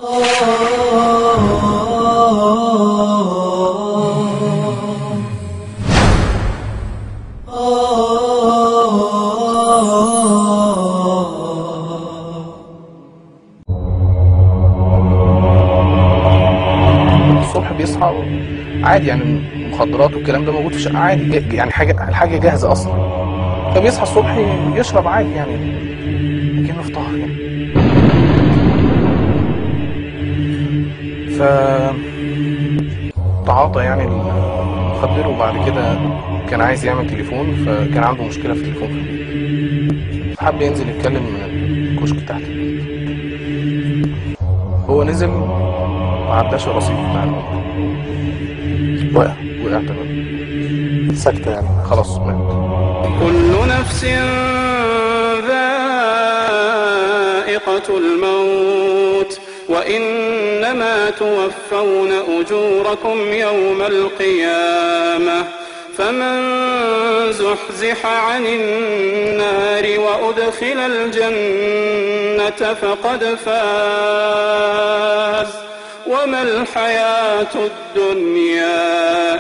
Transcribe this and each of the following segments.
الصبح بيصحى عادي، يعني المخدرات والكلام ده موجود في الشقه عادي، يعني الحاجه جاهزه اصلا، فبيصحى الصبح يشرب عادي يعني كأنه فطار يعني. ف تعاطى يعني المخدر، وبعد كده كان عايز يعمل تليفون، فكان عنده مشكله في التليفون في البيت، فحب ينزل يتكلم من الكشك تحت البيت. هو نزل ما عداش الرصيف بتاع الموت، وقع تمام، سكتة يعني خلاص مات. كل نفس ذائقة الموت وإنما توفون أجوركم يوم القيامة فمن زحزح عن النار وأدخل الجنة فقد فاز وما الحياة الدنيا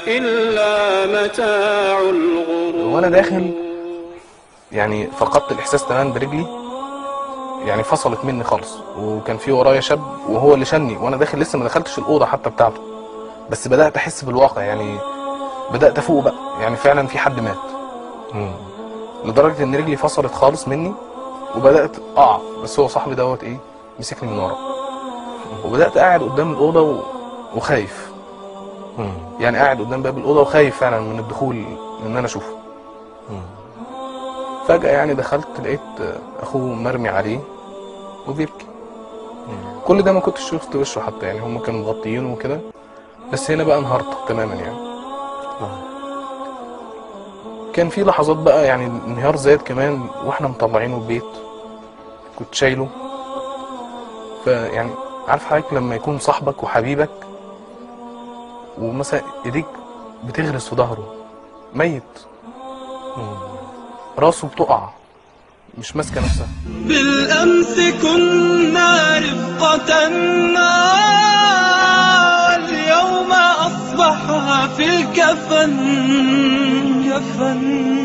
إلا متاع الغرور. وانا داخل يعني فقدت الاحساس تماما برجلي، يعني فصلت مني خالص، وكان في ورايا شاب وهو اللي شني، وانا داخل لسه ما دخلتش الاوضه حتى بتاعته، بس بدات احس بالواقع، يعني بدات افوق بقى، يعني فعلا في حد مات. لدرجه ان رجلي فصلت خالص مني وبدات اقع، بس هو صاحبي دوت ايه مسكني من ورا، وبدات قاعد قدام الاوضه وخايف، يعني قاعد قدام باب الاوضه وخايف فعلا من الدخول ان انا اشوفه. فجاه يعني دخلت لقيت اخوه مرمي عليه وبيبكي. كل ده ما كنتش شفت وشه حتى، يعني هم كانوا مغطيينه وكده، بس هنا بقى انهارت تماما يعني. كان في لحظات بقى يعني انهيار زاد كمان، واحنا مطلعينه البيت كنت شايله، فيعني عارف حضرتك لما يكون صاحبك وحبيبك ومثلا ايديك بتغرس في ظهره ميت، راسه بتقع مش ماسكه نفسها. بالأمس كنا رفقة واليوم أصبحها في الكفن.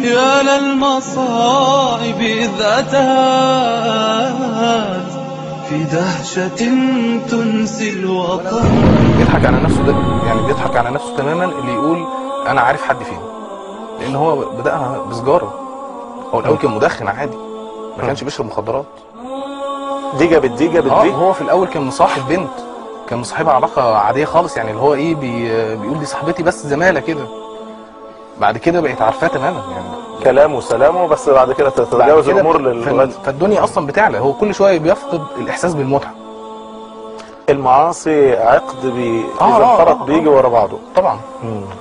يا للمصائب إذا أتت في دهشة تنسي الوطن. بيضحك على نفسه، ده يعني بيضحك على نفسه تماما اللي يقول انا عارف حد فين، لان هو بدأها بسجاره. هو الاول كان مدخن عادي، ما كانش بيشرب مخدرات. دي جابت دي. هو في الاول كان مصاحب بنت، كان مصاحبها علاقه عاديه خالص، يعني اللي هو ايه بيقول دي صاحبتي بس زماله كده. بعد كده بقيت عارفاه تماما، يعني كلام وسلامه، بس بعد كده تتجاوز الامور للغايه. فالدنيا اصلا بتعلى، هو كل شويه بيفقد الاحساس بالمتعه. المعاصي عقد اذا انفرط بيجي ورا بعضه طبعا.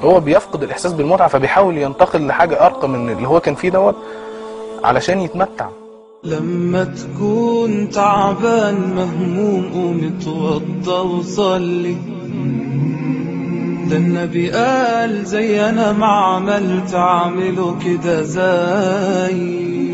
هو بيفقد الاحساس بالمتعه، فبيحاول ينتقل لحاجه ارقى من اللي هو كان فيه دوت علشان يتمتع. لما تكون تعبان مهموم قوم اتوضى وصلي، ده النبي قال زي انا ما عملت اعمله كده زي